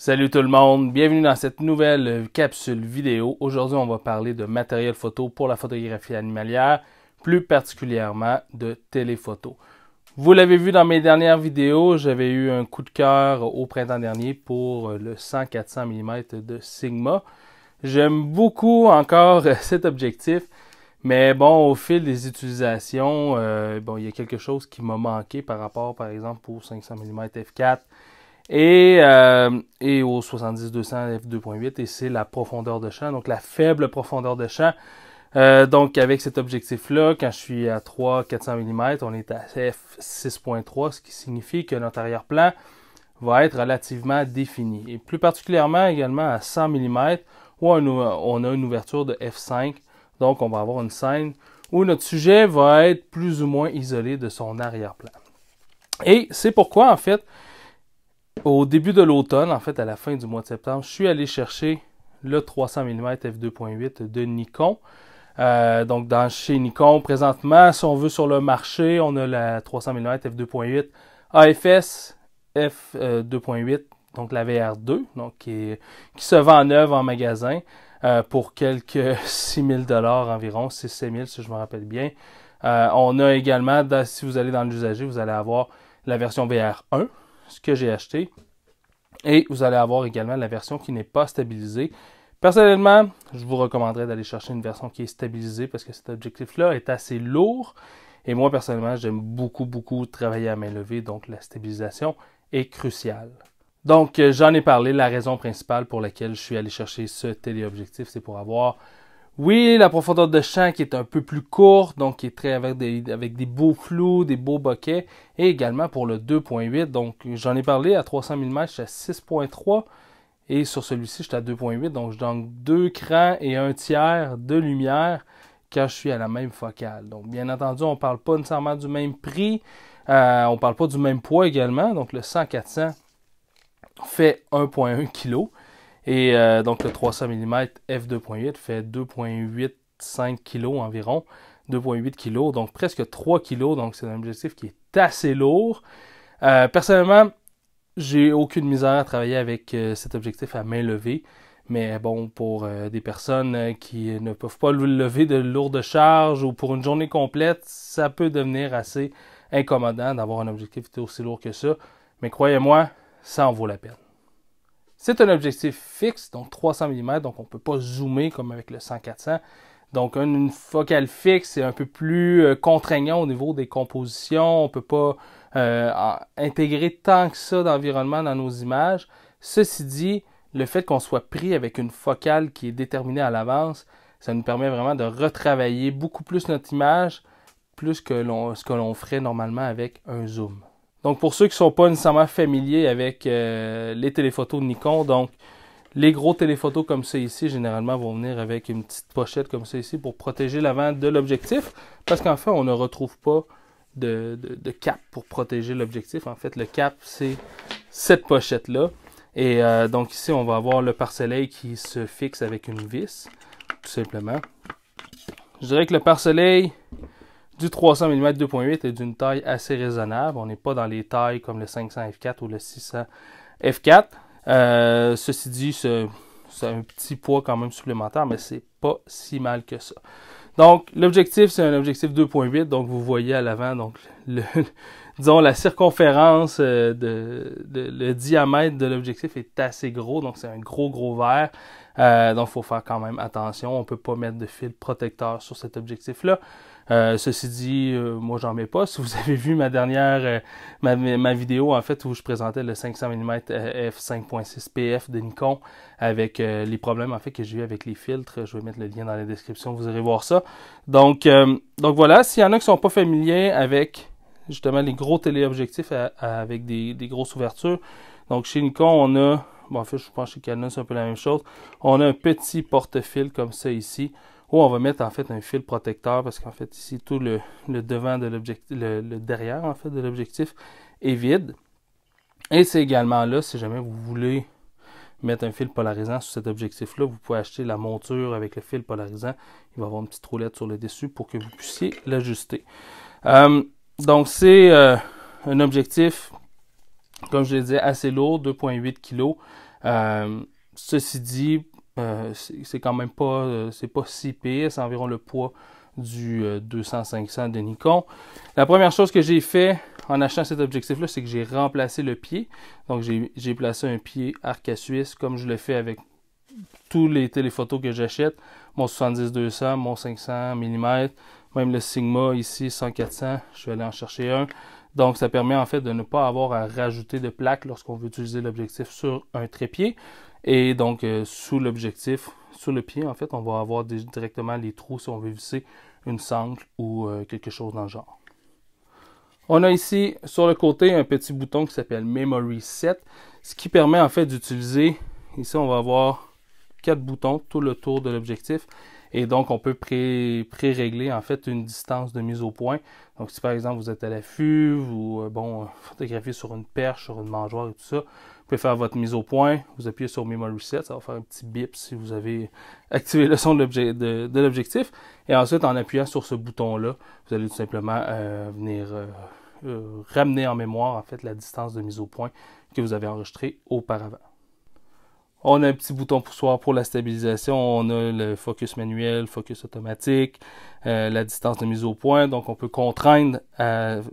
Salut tout le monde, bienvenue dans cette nouvelle capsule vidéo. Aujourd'hui, on va parler de matériel photo pour la photographie animalière, plus particulièrement de téléphoto. Vous l'avez vu dans mes dernières vidéos, j'avais eu un coup de cœur au printemps dernier pour le 100-400 mm de Sigma. J'aime beaucoup encore cet objectif, mais bon, au fil des utilisations, il y a quelque chose qui m'a manqué par rapport, par exemple, au 500 mm f4. Et au 70-200 f2.8, et c'est la profondeur de champ, donc la faible profondeur de champ. Donc avec cet objectif-là, quand je suis à 300-400 mm, on est à f6.3, ce qui signifie que notre arrière-plan va être relativement défini. Et plus particulièrement également à 100 mm, où on a une ouverture de f5, donc on va avoir une scène où notre sujet va être plus ou moins isolé de son arrière-plan. Et c'est pourquoi, en fait, au début de l'automne, en fait, à la fin du mois de septembre, je suis allé chercher le 300 mm f2.8 de Nikon. Donc, chez Nikon, présentement, si on veut sur le marché, on a la 300 mm f2.8 AFS f2.8, donc la VR2, donc qui se vend neuve en magasin pour quelques 6 000 $ environ, 6-7 000 si je me rappelle bien. On a également, si vous allez dans l'usager, vous allez avoir la version VR1, ce que j'ai acheté, et vous allez avoir également la version qui n'est pas stabilisée. Personnellement, je vous recommanderais d'aller chercher une version qui est stabilisée parce que cet objectif-là est assez lourd, et moi personnellement, j'aime beaucoup travailler à main levée, donc la stabilisation est cruciale. Donc, j'en ai parlé, la raison principale pour laquelle je suis allé chercher ce téléobjectif, c'est pour avoir, oui, la profondeur de champ qui est un peu plus courte, donc qui est très avec des beaux flous, des beaux bokeh, et également pour le 2.8, donc j'en ai parlé à 300 mm, je suis à 6.3, et sur celui-ci, je suis à 2.8, donc je donne 2 crans et 1/3 de lumière quand je suis à la même focale. Donc, bien entendu, on ne parle pas nécessairement du même prix, on ne parle pas du même poids également, donc le 100-400 fait 1.1 kg. Et donc le 300 mm f2.8 fait 2.85 kg environ, 2.8 kg, donc presque 3 kg, donc c'est un objectif qui est assez lourd. Personnellement, j'ai aucune misère à travailler avec cet objectif à main levée, mais bon, pour des personnes qui ne peuvent pas lever de lourdes charges ou pour une journée complète, ça peut devenir assez incommodant d'avoir un objectif aussi lourd que ça, mais croyez-moi, ça en vaut la peine. C'est un objectif fixe, donc 300 mm, donc on ne peut pas zoomer comme avec le 100-400. Donc une focale fixe, c'est un peu plus contraignant au niveau des compositions. On ne peut pas intégrer tant que ça d'environnement dans nos images. Ceci dit, le fait qu'on soit pris avec une focale qui est déterminée à l'avance, ça nous permet vraiment de retravailler beaucoup plus notre image, plus que ce que l'on ferait normalement avec un zoom. Donc, pour ceux qui ne sont pas nécessairement familiers avec les téléphotos de Nikon, donc les gros téléphotos comme ça ici, généralement, vont venir avec une petite pochette comme ça ici pour protéger l'avant de l'objectif. Parce qu'en fait, on ne retrouve pas de cap pour protéger l'objectif. En fait, le cap, c'est cette pochette-là. Et donc ici, on va avoir le pare-soleil qui se fixe avec une vis, tout simplement. Je dirais que le pare-soleil du 300 mm 2.8 est d'une taille assez raisonnable. On n'est pas dans les tailles comme le 500 f4 ou le 600 f4. Ceci dit, c'est un petit poids quand même supplémentaire, mais c'est pas si mal que ça. Donc, l'objectif, c'est un objectif 2.8. Donc, vous voyez à l'avant, donc disons, la circonférence, le diamètre de l'objectif est assez gros. Donc, c'est un gros verre. Donc, il faut faire quand même attention. On ne peut pas mettre de fil protecteur sur cet objectif-là. Ceci dit, moi j'en mets pas. Si vous avez vu ma dernière ma vidéo en fait où je présentais le 500 mm f5.6 PF de Nikon avec les problèmes en fait que j'ai eu avec les filtres, je vais mettre le lien dans la description, vous irez voir ça. Donc voilà, s'il y en a qui sont pas familiers avec justement les gros téléobjectifs avec des grosses ouvertures, donc chez Nikon on a, bon en fait je pense que chez Canon c'est un peu la même chose, on a un petit porte-fil comme ça ici, où on va mettre en fait un fil protecteur parce qu'en fait ici tout le devant de l'objectif, le derrière en fait de l'objectif est vide. Et c'est également là, si jamais vous voulez mettre un fil polarisant sur cet objectif-là, vous pouvez acheter la monture avec le fil polarisant. Il va y avoir une petite roulette sur le dessus pour que vous puissiez l'ajuster. Donc c'est un objectif, comme je l'ai dit, assez lourd, 2.8 kg. Ceci dit, c'est quand même pas, c'est pas si pire, c'est environ le poids du 200-500 de Nikon. La première chose que j'ai fait en achetant cet objectif-là, c'est que j'ai remplacé le pied. Donc j'ai placé un pied arc à Suisse, comme je le fais avec tous les téléphotos que j'achète. Mon 70-200, mon 500 mm, même le Sigma ici, 100-400, je vais aller en chercher un. Donc ça permet en fait de ne pas avoir à rajouter de plaque lorsqu'on veut utiliser l'objectif sur un trépied. Et donc sous l'objectif, sur le pied en fait, on va avoir directement les trous si on veut visser une sangle ou quelque chose dans le genre. On a ici sur le côté un petit bouton qui s'appelle Memory Set, ce qui permet en fait d'utiliser, ici on va avoir 4 boutons tout le tour de l'objectif et donc on peut pré-régler en fait une distance de mise au point. Donc si par exemple vous êtes à l'affût ou photographier sur une perche, sur une mangeoire et tout ça, vous pouvez faire votre mise au point, vous appuyez sur Memory Set, ça va faire un petit bip si vous avez activé le son de l'objectif. Et ensuite, en appuyant sur ce bouton-là, vous allez tout simplement venir ramener en mémoire en fait la distance de mise au point que vous avez enregistrée auparavant. On a un petit bouton poussoir pour la stabilisation, on a le focus manuel, focus automatique, la distance de mise au point. Donc on peut contraindre dans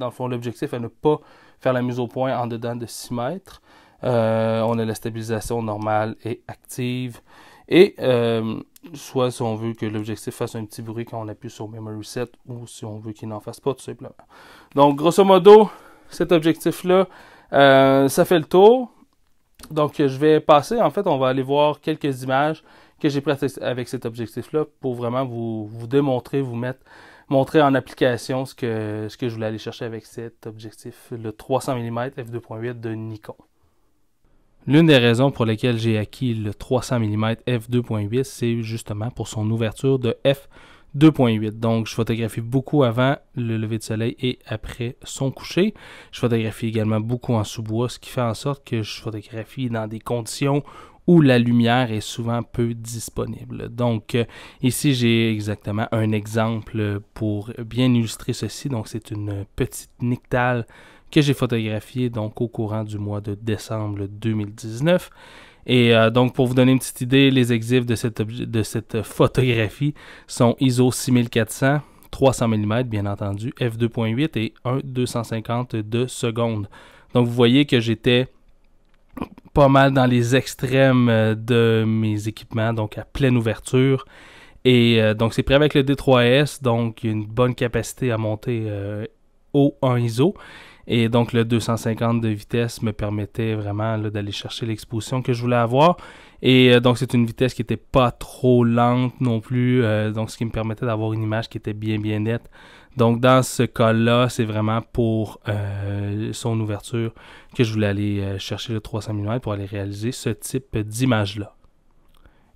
le fond l'objectif à ne pas faire la mise au point en dedans de 6 mètres. On a la stabilisation normale et active. Et soit si on veut que l'objectif fasse un petit bruit quand on appuie sur Memory Set ou si on veut qu'il n'en fasse pas tout simplement. Donc grosso modo, cet objectif-là, ça fait le tour. Donc je vais passer, en fait, on va aller voir quelques images que j'ai prises avec cet objectif-là pour vraiment vous démontrer, montrer en application ce que je voulais aller chercher avec cet objectif, le 300 mm f2.8 de Nikon. L'une des raisons pour lesquelles j'ai acquis le 300 mm f2.8, c'est justement pour son ouverture de f2.8. Donc, je photographie beaucoup avant le lever de soleil et après son coucher. Je photographie également beaucoup en sous-bois, ce qui fait en sorte que je photographie dans des conditions où la lumière est souvent peu disponible. Donc, ici, j'ai exactement un exemple pour bien illustrer ceci. Donc, c'est une petite Nictal que j'ai photographié donc au courant du mois de décembre 2019. Et donc, pour vous donner une petite idée, les exifs de cette photographie sont ISO 6400, 300 mm bien entendu, f2.8 et 1/250 de seconde. Donc, vous voyez que j'étais pas mal dans les extrêmes de mes équipements, donc à pleine ouverture. Et donc, c'est prêt avec le D3S, donc il y a une bonne capacité à monter haut en ISO. Et donc, le 250 de vitesse me permettait vraiment d'aller chercher l'exposition que je voulais avoir. Et donc, c'est une vitesse qui n'était pas trop lente non plus. Donc, ce qui me permettait d'avoir une image qui était bien nette. Donc, dans ce cas-là, c'est vraiment pour son ouverture que je voulais aller chercher le 300 mm pour aller réaliser ce type d'image-là.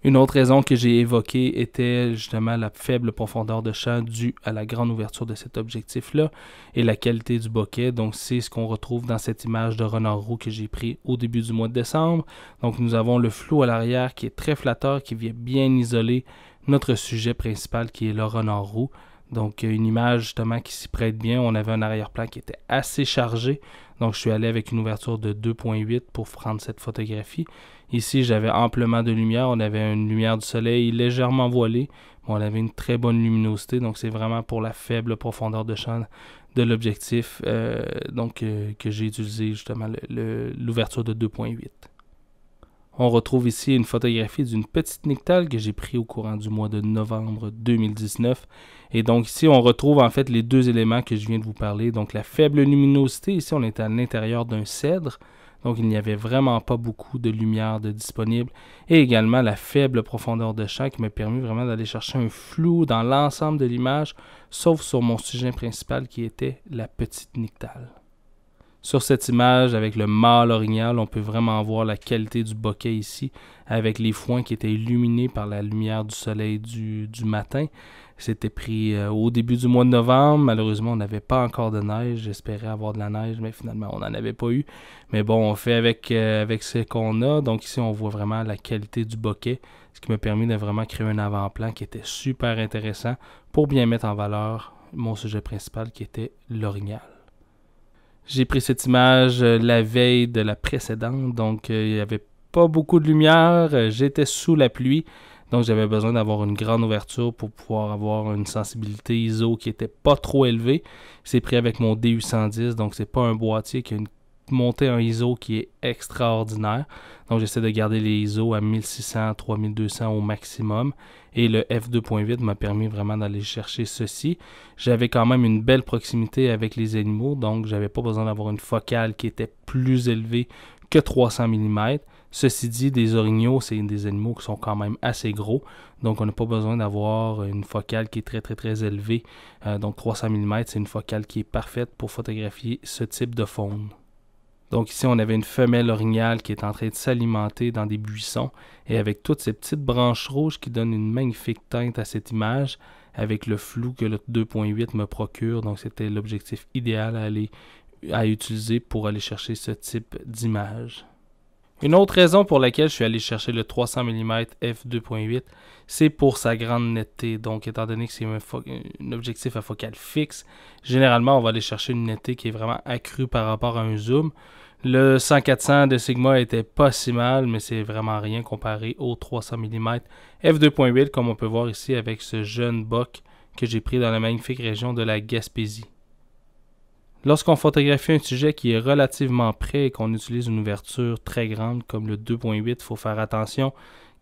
Une autre raison que j'ai évoquée était justement la faible profondeur de champ due à la grande ouverture de cet objectif-là et la qualité du bokeh. Donc, c'est ce qu'on retrouve dans cette image de renard roux que j'ai pris au début du mois de décembre. Donc, nous avons le flou à l'arrière qui est très flatteur, qui vient bien isoler notre sujet principal qui est le renard roux. Donc, une image justement qui s'y prête bien. On avait un arrière-plan qui était assez chargé. Donc, je suis allé avec une ouverture de 2.8 pour prendre cette photographie. Ici, j'avais amplement de lumière. On avait une lumière du soleil légèrement voilée. On avait une très bonne luminosité. Donc, c'est vraiment pour la faible profondeur de champ de l'objectif que j'ai utilisé justement l'ouverture de 2.8. On retrouve ici une photographie d'une petite Nictal que j'ai prise au courant du mois de novembre 2019. Et donc ici, on retrouve en fait les deux éléments que je viens de vous parler. Donc la faible luminosité, ici on est à l'intérieur d'un cèdre. Donc il n'y avait vraiment pas beaucoup de lumière disponible. Et également la faible profondeur de champ qui m'a permis vraiment d'aller chercher un flou dans l'ensemble de l'image, sauf sur mon sujet principal qui était la petite Nictal. Sur cette image, avec le mâle orignal, on peut vraiment voir la qualité du bokeh ici, avec les foins qui étaient illuminés par la lumière du soleil du matin. C'était pris au début du mois de novembre. Malheureusement, on n'avait pas encore de neige. J'espérais avoir de la neige, mais finalement, on n'en avait pas eu. Mais bon, on fait avec ce qu'on a. Donc ici, on voit vraiment la qualité du bokeh, ce qui m'a permis de vraiment créer un avant-plan qui était super intéressant pour bien mettre en valeur mon sujet principal qui était l'orignal. J'ai pris cette image la veille de la précédente, donc il y avait pas beaucoup de lumière, j'étais sous la pluie, donc j'avais besoin d'avoir une grande ouverture pour pouvoir avoir une sensibilité ISO qui était pas trop élevée. C'est pris avec mon DU110, donc c'est pas un boîtier qui a une montée en ISO qui est extraordinaire. Donc j'essaie de garder les ISO à 1600, 3200 au maximum. Et le f2.8 m'a permis vraiment d'aller chercher ceci. J'avais quand même une belle proximité avec les animaux, donc j'avais pas besoin d'avoir une focale qui était plus élevée que 300 mm. Ceci dit, des orignaux, c'est des animaux qui sont quand même assez gros, donc on n'a pas besoin d'avoir une focale qui est très élevée. Donc 300 mm, c'est une focale qui est parfaite pour photographier ce type de faune. Donc ici, on avait une femelle orignale qui est en train de s'alimenter dans des buissons et avec toutes ces petites branches rouges qui donnent une magnifique teinte à cette image avec le flou que le 2.8 me procure. Donc c'était l'objectif idéal à utiliser pour aller chercher ce type d'image. Une autre raison pour laquelle je suis allé chercher le 300 mm f2.8, c'est pour sa grande netteté. Donc, étant donné que c'est un objectif à focale fixe, généralement, on va aller chercher une netteté qui est vraiment accrue par rapport à un zoom. Le 100-400 de Sigma était pas si mal, mais c'est vraiment rien comparé au 300 mm f2.8, comme on peut voir ici avec ce jeune boc que j'ai pris dans la magnifique région de la Gaspésie. Lorsqu'on photographie un sujet qui est relativement près et qu'on utilise une ouverture très grande comme le 2.8, il faut faire attention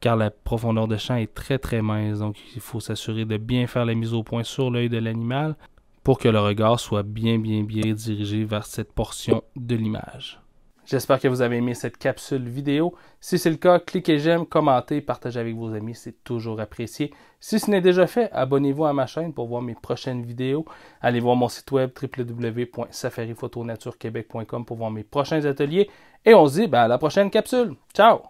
car la profondeur de champ est très mince. Donc il faut s'assurer de bien faire la mise au point sur l'œil de l'animal pour que le regard soit bien dirigé vers cette portion de l'image. J'espère que vous avez aimé cette capsule vidéo. Si c'est le cas, cliquez j'aime, commentez, partagez avec vos amis, c'est toujours apprécié. Si ce n'est déjà fait, abonnez-vous à ma chaîne pour voir mes prochaines vidéos. Allez voir mon site web www.safarifotonaturequebec.com pour voir mes prochains ateliers. Et on se dit à la prochaine capsule. Ciao!